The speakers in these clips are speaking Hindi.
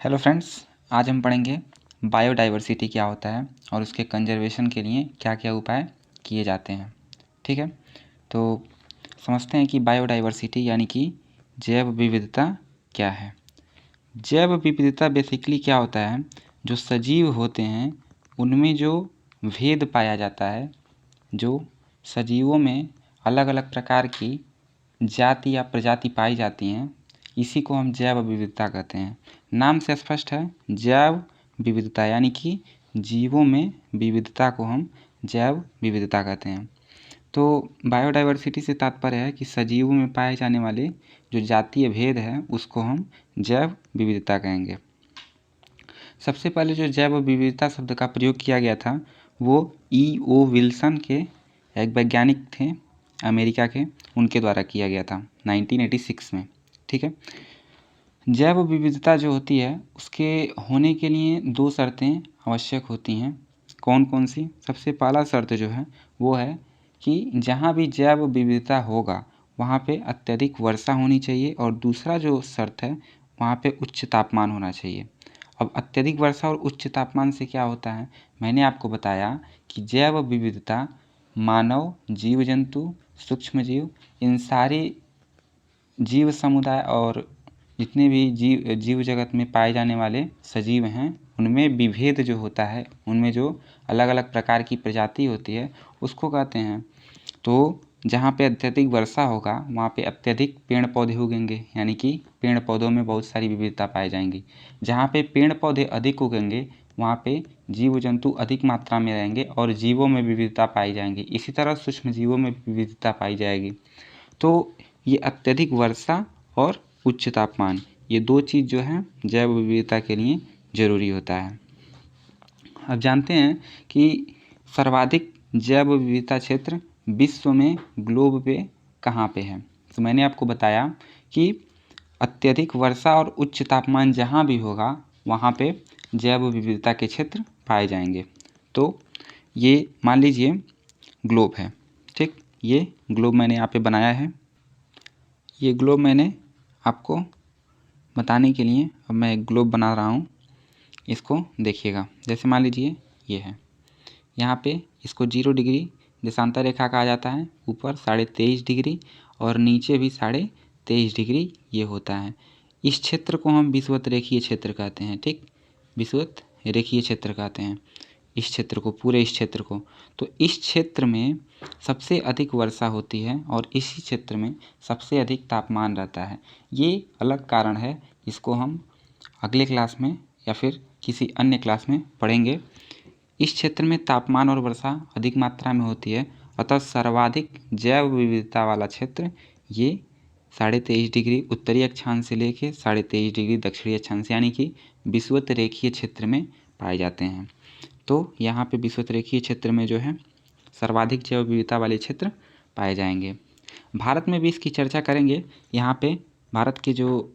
हेलो फ्रेंड्स, आज हम पढ़ेंगे बायोडाइवर्सिटी क्या होता है और उसके कंजर्वेशन के लिए क्या क्या उपाय किए जाते हैं। ठीक है, तो समझते हैं कि बायोडाइवर्सिटी यानी कि जैव विविधता क्या है। जैव विविधता बेसिकली क्या होता है, जो सजीव होते हैं उनमें जो भेद पाया जाता है, जो सजीवों में अलग अलग प्रकार की जाति या प्रजाति पाई जाती हैं, इसी को हम जैव विविधता कहते हैं। नाम से स्पष्ट है, जैव विविधता यानी कि जीवों में विविधता को हम जैव विविधता कहते हैं। तो बायोडाइवर्सिटी से तात्पर्य है कि सजीवों में पाए जाने वाले जो जातीय भेद है उसको हम जैव विविधता कहेंगे। सबसे पहले जो जैव विविधता शब्द का प्रयोग किया गया था वो E.O. विल्सन के एक वैज्ञानिक थे अमेरिका के, उनके द्वारा किया गया था 1986 में। ठीक है, जैव विविधता जो होती है उसके होने के लिए दो शर्तें आवश्यक होती हैं। कौन कौन सी? सबसे पहला शर्त जो है वो है कि जहाँ भी जैव विविधता होगा वहाँ पे अत्यधिक वर्षा होनी चाहिए, और दूसरा जो शर्त है वहाँ पे उच्च तापमान होना चाहिए। अब अत्यधिक वर्षा और उच्च तापमान से क्या होता है, मैंने आपको बताया कि जैव विविधता मानव, जीव जंतु, सूक्ष्म जीव, इन सारे जीव समुदाय और जितने भी जीव जगत में पाए जाने वाले सजीव हैं उनमें विभेद जो होता है, उनमें जो अलग अलग प्रकार की प्रजाति होती है उसको कहते हैं। तो जहाँ पे अत्यधिक वर्षा होगा वहाँ पे अत्यधिक पेड़ पौधे उगेंगे, यानी कि पेड़ पौधों में बहुत सारी विविधता पाई जाएंगी। जहाँ पे पेड़ पौधे अधिक उगेंगे वहाँ पे जीव जंतु अधिक मात्रा में रहेंगे और जीवों में विविधता पाई जाएंगी। इसी तरह सूक्ष्म जीवों में विविधता पाई जाएगी। तो ये अत्यधिक वर्षा और उच्च तापमान, ये दो चीज़ जो है जैव विविधता के लिए ज़रूरी होता है। अब जानते हैं कि सर्वाधिक जैव विविधता क्षेत्र विश्व में ग्लोब पे कहाँ पे है। तो मैंने आपको बताया कि अत्यधिक वर्षा और उच्च तापमान जहाँ भी होगा वहाँ पे जैव विविधता के क्षेत्र पाए जाएंगे। तो ये मान लीजिए ग्लोब है, ठीक, ये ग्लोब मैंने यहाँ पे बनाया है। ये ग्लोब मैंने आपको बताने के लिए अब मैं एक ग्लोब बना रहा हूँ, इसको देखिएगा। जैसे मान लीजिए ये है, यहाँ पे इसको 0 डिग्री देशांतर रेखा कहा जाता है, ऊपर 23.5 डिग्री और नीचे भी 23.5 डिग्री ये होता है। इस क्षेत्र को हम विषुवत रेखीय क्षेत्र कहते हैं। ठीक, विषुवत रेखीय क्षेत्र कहते हैं इस क्षेत्र को, पूरे इस क्षेत्र को। तो इस क्षेत्र में सबसे अधिक वर्षा होती है और इसी क्षेत्र में सबसे अधिक तापमान रहता है। ये अलग कारण है, इसको हम अगले क्लास में या फिर किसी अन्य क्लास में पढ़ेंगे। इस क्षेत्र में तापमान और वर्षा अधिक मात्रा में होती है, अतः सर्वाधिक जैव विविधता वाला क्षेत्र ये 23.5 डिग्री उत्तरी अक्षांश से लेके 23.5 डिग्री दक्षिणी अक्षांश यानी कि विषुवत रेखीय क्षेत्र में पाए जाते हैं। तो यहाँ पे विषुवत रेखीय क्षेत्र में जो है सर्वाधिक जैव विविधता वाले क्षेत्र पाए जाएंगे। भारत में भी इसकी चर्चा करेंगे। यहाँ पे भारत के जो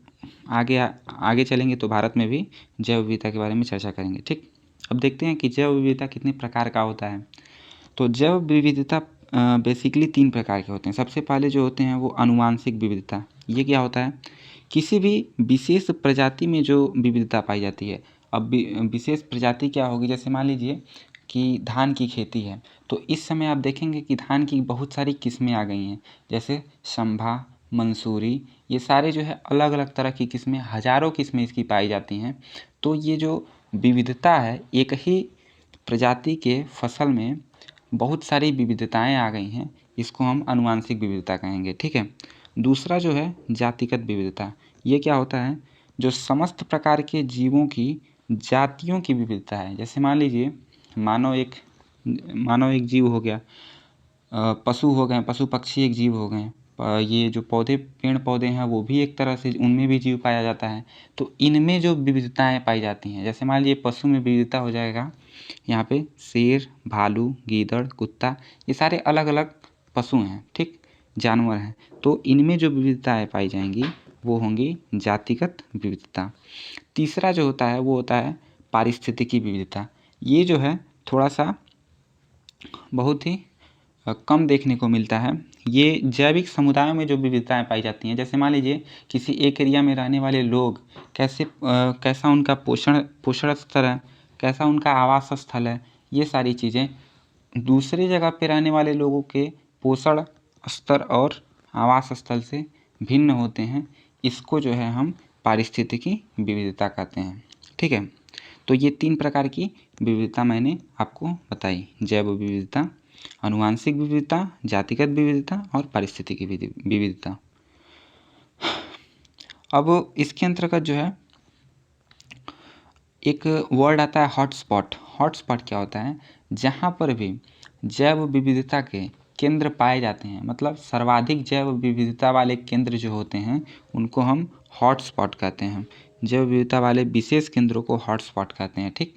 आगे चलेंगे तो भारत में भी जैव विविधता के बारे में चर्चा करेंगे। ठीक, अब देखते हैं कि जैव विविधता कितने प्रकार का होता है। तो जैव विविधता बेसिकली 3 प्रकार के होते हैं। सबसे पहले जो होते हैं वो आनुवांशिक विविधता। ये क्या होता है, किसी भी विशेष प्रजाति में जो विविधता पाई जाती है। अब विशेष प्रजाति क्या होगी, जैसे मान लीजिए कि धान की खेती है, तो इस समय आप देखेंगे कि धान की बहुत सारी किस्में आ गई हैं, जैसे संभा, मंसूरी, ये सारे जो है अलग अलग तरह की किस्में, हजारों किस्में इसकी पाई जाती हैं। तो ये जो विविधता है, एक ही प्रजाति के फसल में बहुत सारी विविधताएं आ गई हैं, इसको हम आनुवांशिक विविधता कहेंगे। ठीक है, दूसरा जो है जातिगत विविधता। ये क्या होता है, जो समस्त प्रकार के जीवों की जातियों की विविधता है। जैसे मान लीजिए मानव एक जीव हो गया, पशु हो गए, पशु पक्षी एक जीव हो गए, ये जो पेड़ पौधे हैं वो भी एक तरह से उनमें भी जीव पाया जाता है। तो इनमें जो विविधताएं पाई जाती हैं, जैसे मान लीजिए पशु में विविधता हो जाएगा, यहाँ पे शेर, भालू, गीदड़, कुत्ता, ये सारे अलग अलग पशु हैं, ठीक, जानवर हैं। तो इनमें जो विविधताएं पाई जाएंगी वो होंगी जातिगत विविधता। तीसरा जो होता है वो होता है पारिस्थितिकी विविधता। ये जो है थोड़ा सा बहुत ही कम देखने को मिलता है। ये जैविक समुदायों में जो विविधताएं पाई जाती हैं, जैसे मान लीजिए किसी एक एरिया में रहने वाले लोग कैसा उनका पोषण स्तर है, कैसा उनका आवास स्थल है, ये सारी चीज़ें दूसरी जगह पे रहने वाले लोगों के पोषण स्तर और आवास स्थल से भिन्न होते हैं। इसको जो है हम पारिस्थितिकी विविधता कहते हैं। ठीक है, तो ये 3 प्रकार की विविधता मैंने आपको बताई, जैव विविधता, आनुवांशिक विविधता, जातिगत विविधता और पारिस्थितिकी विविधता। अब इसके अंतर्गत जो है एक वर्ड आता है हॉटस्पॉट। हॉटस्पॉट क्या होता है? जहाँ पर भी जैव विविधता के केंद्र पाए जाते हैं, मतलब सर्वाधिक जैव विविधता वाले केंद्र जो होते हैं उनको हम हॉटस्पॉट कहते हैं। जैव विविधता वाले विशेष केंद्रों को हॉटस्पॉट कहते हैं। ठीक,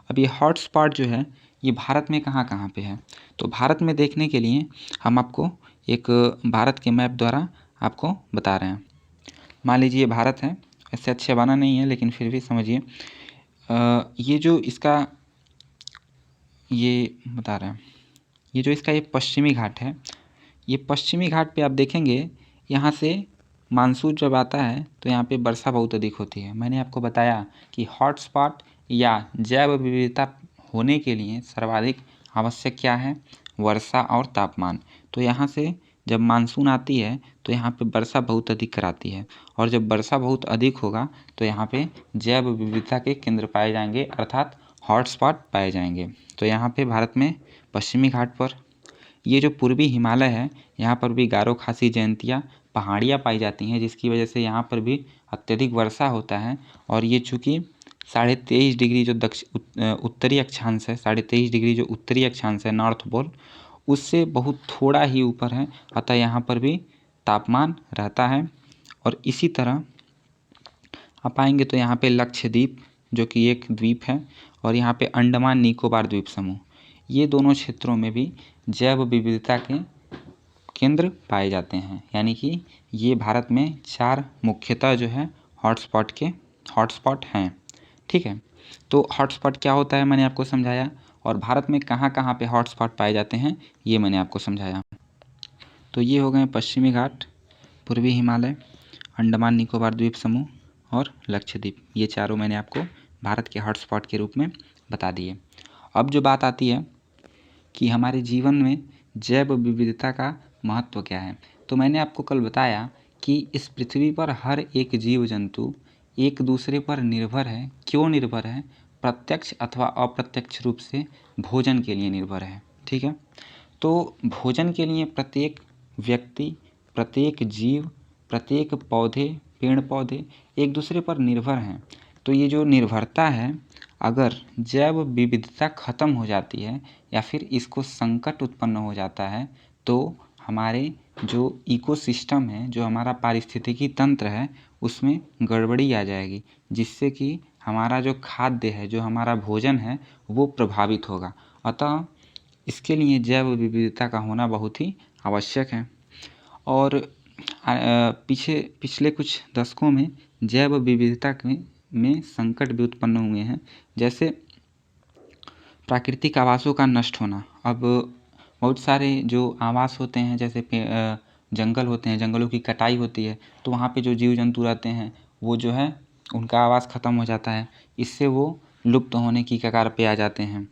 अब ये हॉटस्पॉट जो है ये भारत में कहाँ कहाँ पे है? तो भारत में देखने के लिए हम आपको एक भारत के मैप द्वारा आपको बता रहे हैं। मान लीजिए ये भारत है, इससे अच्छे बना नहीं है लेकिन फिर भी समझिए। ये जो इसका ये बता रहे हैं, ये जो इसका ये पश्चिमी घाट है, ये पश्चिमी घाट पे आप देखेंगे यहाँ से मानसून जब आता है तो यहाँ पे वर्षा बहुत अधिक होती है। मैंने आपको बताया कि हॉटस्पॉट या जैव विविधता होने के लिए सर्वाधिक आवश्यक क्या है? वर्षा और तापमान। तो यहाँ से जब मानसून आती है तो यहाँ पे वर्षा बहुत अधिक कराती है, और जब वर्षा बहुत अधिक होगा तो यहाँ पे जैव विविधता के केंद्र पाए जाएंगे, अर्थात हॉटस्पॉट पाए जाएंगे। तो यहाँ पे भारत में पश्चिमी घाट पर ये जो पूर्वी हिमालय है, यहाँ पर भी गारो खासी जयंतिया पहाड़ियाँ पाई जाती हैं, जिसकी वजह से यहाँ पर भी अत्यधिक वर्षा होता है। और ये चूँकि 23.5 डिग्री जो उत्तरी अक्षांश है, 23.5 डिग्री जो उत्तरी अक्षांश है, नॉर्थ पोल, उससे बहुत थोड़ा ही ऊपर है, अतः यहाँ पर भी तापमान रहता है। और इसी तरह आप आएंगे तो यहाँ पे लक्षद्वीप जो कि एक द्वीप है, और यहाँ पे अंडमान निकोबार द्वीप समूह, ये दोनों क्षेत्रों में भी जैव विविधता के केंद्र पाए जाते हैं। यानी कि ये भारत में 4 मुख्यतः जो है हॉटस्पॉट हैं। ठीक है, तो हॉटस्पॉट क्या होता है मैंने आपको समझाया, और भारत में कहाँ कहाँ पे हॉटस्पॉट पाए जाते हैं ये मैंने आपको समझाया। तो ये हो गए पश्चिमी घाट, पूर्वी हिमालय, अंडमान निकोबार द्वीप समूह और लक्षद्वीप। ये चारों मैंने आपको भारत के हॉटस्पॉट के रूप में बता दिए। अब जो बात आती है कि हमारे जीवन में जैव विविधता का महत्व क्या है, तो मैंने आपको कल बताया कि इस पृथ्वी पर हर एक जीव जंतु एक दूसरे पर निर्भर है। क्यों निर्भर है? प्रत्यक्ष अथवा अप्रत्यक्ष रूप से भोजन के लिए निर्भर है। ठीक है, तो भोजन के लिए प्रत्येक व्यक्ति, प्रत्येक जीव, प्रत्येक पौधे, पेड़ पौधे एक दूसरे पर निर्भर हैं। तो ये जो निर्भरता है, अगर जैव विविधता खत्म हो जाती है या फिर इसको संकट उत्पन्न हो जाता है तो हमारे जो इकोसिस्टम है, जो हमारा पारिस्थितिकी तंत्र है, उसमें गड़बड़ी आ जाएगी, जिससे कि हमारा जो खाद्य है, जो हमारा भोजन है, वो प्रभावित होगा। अतः इसके लिए जैव विविधता का होना बहुत ही आवश्यक है। और पिछले कुछ दशकों में जैव विविधता में संकट भी उत्पन्न हुए हैं, जैसे प्राकृतिक आवासों का नष्ट होना। अब बहुत सारे जो आवास होते हैं, जैसे जंगल होते हैं, जंगलों की कटाई होती है, तो वहाँ पे जो जीव जंतु रहते हैं वो जो है उनका आवास ख़त्म हो जाता है, इससे वो लुप्त होने की कगार पे आ जाते हैं।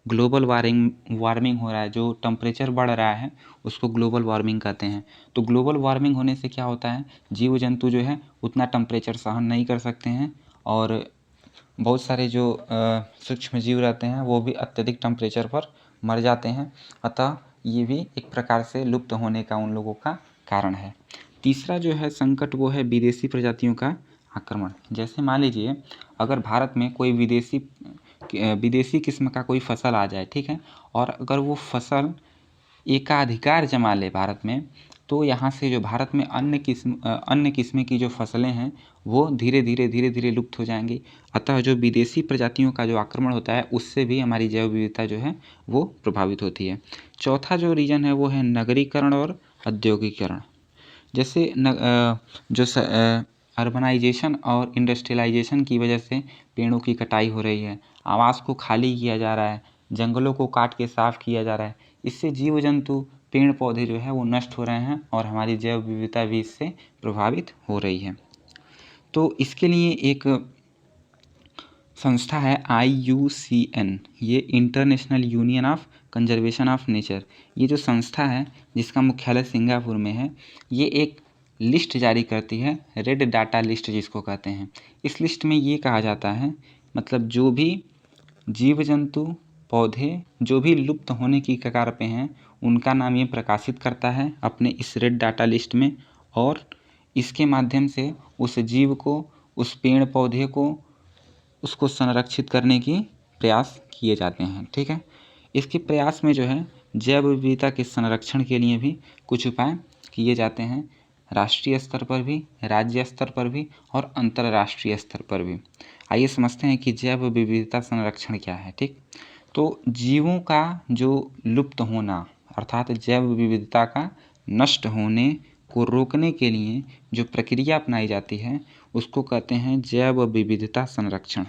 ग्लोबल वार्मिंग हो रहा है, जो टेम्परेचर बढ़ रहा है उसको ग्लोबल वार्मिंग कहते हैं। तो ग्लोबल वार्मिंग होने से क्या होता है, जीव जंतु जो है उतना टेम्परेचर सहन नहीं कर सकते हैं, और बहुत सारे जो सूक्ष्म जीव रहते हैं वो भी अत्यधिक टेम्परेचर पर मर जाते हैं। अतः ये भी एक प्रकार से लुप्त होने का उन लोगों का कारण है। तीसरा जो है संकट, वो है विदेशी प्रजातियों का आक्रमण। जैसे मान लीजिए अगर भारत में कोई विदेशी किस्म का कोई फसल आ जाए, ठीक है, और अगर वो फसल एकाधिकार जमा ले भारत में, तो यहाँ से जो भारत में अन्य किस्म की जो फसलें हैं वो धीरे धीरे लुप्त हो जाएंगी। अतः जो विदेशी प्रजातियों का जो आक्रमण होता है उससे भी हमारी जैव विविधता जो है वो प्रभावित होती है। चौथा जो रीजन है वो है नगरीकरण और औद्योगिकरण। जैसे अर्बनाइजेशन और इंडस्ट्रियलाइजेशन की वजह से पेड़ों की कटाई हो रही है, आवास को खाली किया जा रहा है, जंगलों को काट के साफ किया जा रहा है, इससे जीव जंतु पेड़ पौधे जो है वो नष्ट हो रहे हैं और हमारी जैव विविधता भी इससे प्रभावित हो रही है। तो इसके लिए एक संस्था है IUCN, ये international union of conservation of nature. ये जो संस्था है जिसका मुख्यालय सिंगापुर में है, ये एक लिस्ट जारी करती है, रेड डाटा लिस्ट जिसको कहते हैं। इस लिस्ट में ये कहा जाता है, मतलब जो भी जीव जंतु पौधे जो भी लुप्त होने की कगार पे हैं उनका नाम ये प्रकाशित करता है अपने इस रेड डाटा लिस्ट में, और इसके माध्यम से उस जीव को, उस पेड़ पौधे को, उसको संरक्षित करने की प्रयास किए जाते हैं। ठीक है, इसके प्रयास में जो है जैव विविधता के संरक्षण के लिए भी कुछ उपाय किए जाते हैं, राष्ट्रीय स्तर पर भी, राज्य स्तर पर भी और अंतर्राष्ट्रीय स्तर पर भी। आइए समझते हैं कि जैव विविधता संरक्षण क्या है। ठीक, तो जीवों का जो लुप्त होना अर्थात जैव विविधता का नष्ट होने को रोकने के लिए जो प्रक्रिया अपनाई जाती है उसको कहते हैं जैव विविधता संरक्षण।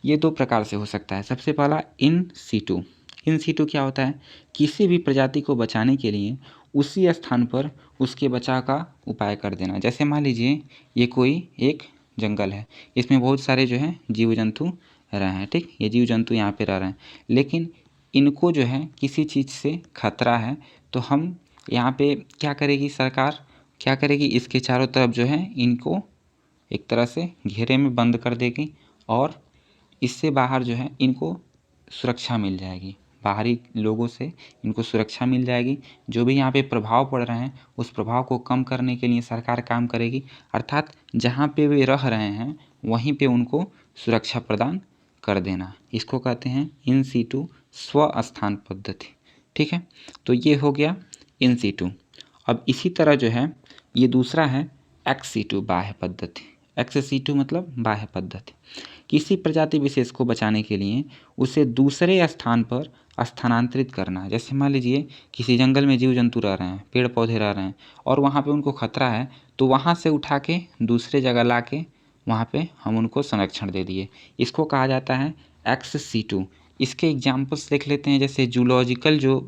ये दो प्रकार से हो सकता है। सबसे पहला इन सीटू। इन सीटू क्या होता है? किसी भी प्रजाति को बचाने के लिए उसी स्थान पर उसके बचाव का उपाय कर देना। जैसे मान लीजिए ये कोई एक जंगल है, इसमें बहुत सारे जो है जीव जंतु रहे हैं। ठीक, ये जीव जंतु यहाँ पे रह रहे हैं, लेकिन इनको जो है किसी चीज़ से खतरा है, तो हम यहाँ पे क्या करेगी सरकार, क्या करेगी, इसके चारों तरफ जो है इनको एक तरह से घेरे में बंद कर देगी और इससे बाहर जो है इनको सुरक्षा मिल जाएगी, बाहरी लोगों से इनको सुरक्षा मिल जाएगी। जो भी यहाँ पे प्रभाव पड़ रहे हैं उस प्रभाव को कम करने के लिए सरकार काम करेगी, अर्थात जहाँ पे वे रह रहे हैं वहीं पे उनको सुरक्षा प्रदान कर देना। इसको कहते हैं इन सीटू स्वस्थान पद्धति। ठीक है, तो ये हो गया इन सीटू। अब इसी तरह जो है ये दूसरा है एक्स सीटू बाह्य पद्धति। एक्स सीटू मतलब बाह्य पद्धति। किसी प्रजाति विशेष को बचाने के लिए उसे दूसरे स्थान पर स्थानांतरित करना। जैसे मान लीजिए किसी जंगल में जीव जंतु रह रहे हैं, पेड़ पौधे रह रहे हैं और वहाँ पे उनको खतरा है, तो वहाँ से उठा के दूसरे जगह ला के वहाँ पे हम उनको संरक्षण दे दिए। इसको कहा जाता है एक्स सीटू। इसके एग्जाम्पल्स देख लेते हैं। जैसे जूलॉजिकल जो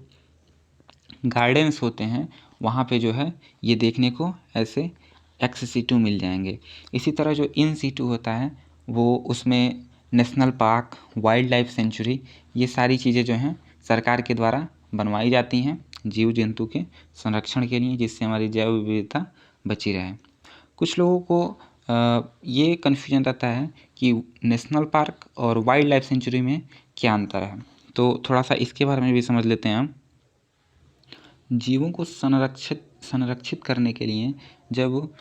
गार्डन्स होते हैं वहाँ पे जो है ये देखने को ऐसे एक्स सीटू मिल जाएंगे। इसी तरह जो इन सीटू होता है वो उसमें national park, wild life sanctuary, ये सारी चीज़ें जो हैं सरकार के द्वारा बनवाई जाती हैं जीव जंतु के संरक्षण के लिए, जिससे हमारी जैव विविधता बची रहे। कुछ लोगों को ये कन्फ्यूजन रहता है कि नेशनल पार्क और वाइल्ड लाइफ सेंचुरी में क्या अंतर है, तो थोड़ा सा इसके बारे में भी समझ लेते हैं हम। जीवों को संरक्षित करने के लिए जब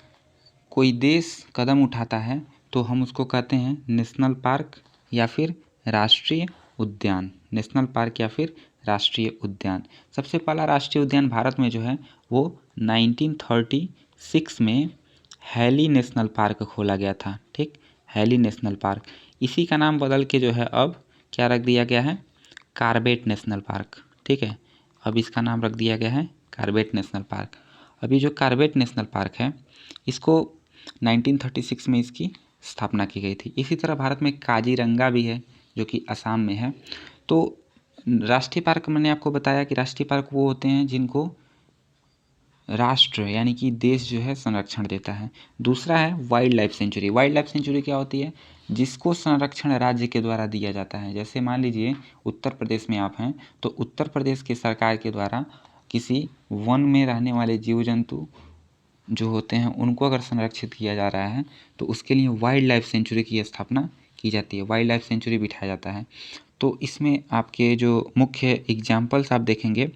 कोई देश कदम उठाता है तो हम उसको कहते हैं नेशनल पार्क या फिर राष्ट्रीय उद्यान। नेशनल पार्क या फिर राष्ट्रीय उद्यान। सबसे पहला राष्ट्रीय उद्यान भारत में जो है वो 1936 में हैली नेशनल पार्क खोला गया था। ठीक, हैली नेशनल पार्क। इसी का नाम बदल के जो है अब क्या रख दिया गया है, कॉर्बेट नेशनल पार्क। ठीक है, अब इसका नाम रख दिया गया है कॉर्बेट नेशनल पार्क। अभी जो कॉर्बेट नेशनल पार्क है इसको 1936 में इसकी स्थापना की गई थी। इसी तरह भारत में काजीरंगा भी है जो कि असम में है। तो राष्ट्रीय पार्क मैंने आपको बताया कि राष्ट्रीय पार्क वो होते हैं जिनको राष्ट्र यानी कि देश जो है संरक्षण देता है। दूसरा है wild life sanctuary. Wild life sanctuary क्या होती है, जिसको संरक्षण राज्य के द्वारा दिया जाता है। जैसे मान लीजिए उत्तर प्रदेश में आप हैं तो उत्तर प्रदेश की सरकार के द्वारा किसी वन में रहने वाले जीव जंतु जो होते हैं उनको अगर संरक्षित किया जा रहा है तो उसके लिए वाइल्ड लाइफ सेंचुरी की स्थापना की जाती है, वाइल्ड लाइफ सेंचुरी बिठाया जाता है। तो इसमें आपके जो मुख्य एग्जाम्पल्स आप देखेंगे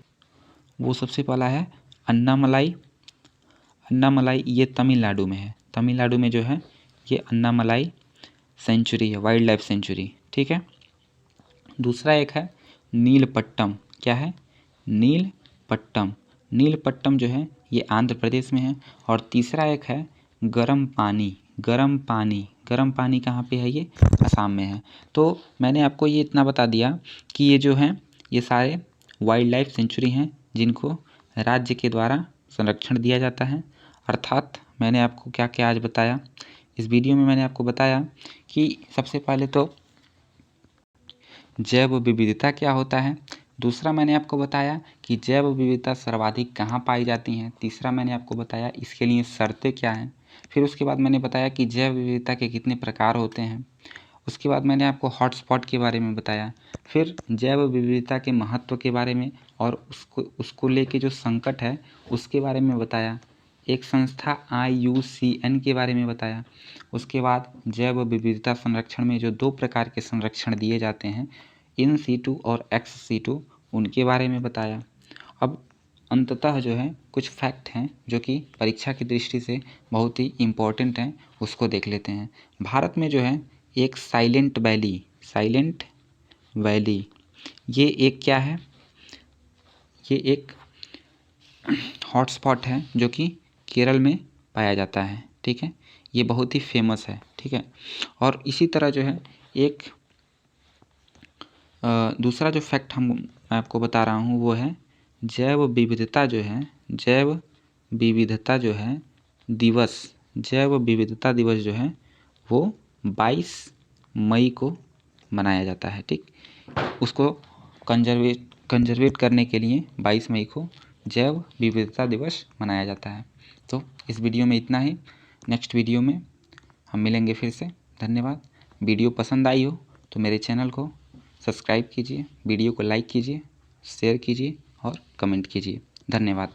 वो सबसे पहला है अन्नामलाई। अन्नामलाई ये तमिलनाडु में है। तमिलनाडु में जो है ये अन्नामलाई सेंचुरी है, वाइल्ड लाइफ सेंचुरी। ठीक है, दूसरा एक है नीलपट्टम। क्या है, नीलपट्टम। नीलपट्टम जो है ये आंध्र प्रदेश में है। और तीसरा एक है गर्म पानी। गर्म पानी, गर्म पानी कहाँ पे है, ये असम में है। तो मैंने आपको ये इतना बता दिया कि ये जो हैं ये सारे वाइल्ड लाइफ सेंचुरी हैं जिनको राज्य के द्वारा संरक्षण दिया जाता है। अर्थात मैंने आपको क्या क्या आज बताया इस वीडियो में, मैंने आपको बताया कि सबसे पहले तो जैव विविधता क्या होता है, दूसरा मैंने आपको बताया कि जैव विविधता सर्वाधिक कहाँ पाई जाती हैं। तीसरा मैंने आपको बताया इसके लिए शर्तें क्या हैं। फिर उसके बाद मैंने बताया कि जैव विविधता के कितने प्रकार होते हैं। उसके बाद मैंने आपको हॉटस्पॉट के बारे में बताया। फिर जैव विविधता के महत्व के बारे में और उसको लेके जो संकट है उसके बारे में बताया। एक संस्था IUCN के बारे में बताया। उसके बाद जैव विविधता संरक्षण में जो 2 प्रकार के संरक्षण दिए जाते हैं, इन सीटू और एक्स सीटू, उनके बारे में बताया। अब अंततः जो है कुछ फैक्ट हैं जो कि परीक्षा की दृष्टि से बहुत ही इम्पोर्टेंट हैं, उसको देख लेते हैं। भारत में जो है एक साइलेंट वैली ये एक क्या है, ये एक हॉटस्पॉट है जो कि केरल में पाया जाता है। ठीक है, ये बहुत ही फेमस है। ठीक है, और इसी तरह जो है एक दूसरा जो फैक्ट मैं आपको बता रहा हूँ वो है जैव विविधता जो है जैव विविधता दिवस जो है वो 22 मई को मनाया जाता है। ठीक, उसको कंजर्वेट करने के लिए 22 मई को जैव विविधता दिवस मनाया जाता है। तो इस वीडियो में इतना ही। नेक्स्ट वीडियो में हम मिलेंगे फिर से। धन्यवाद। वीडियो पसंद आई हो तो मेरे चैनल को सब्सक्राइब कीजिए, वीडियो को लाइक कीजिए, शेयर कीजिए और कमेंट कीजिए। धन्यवाद।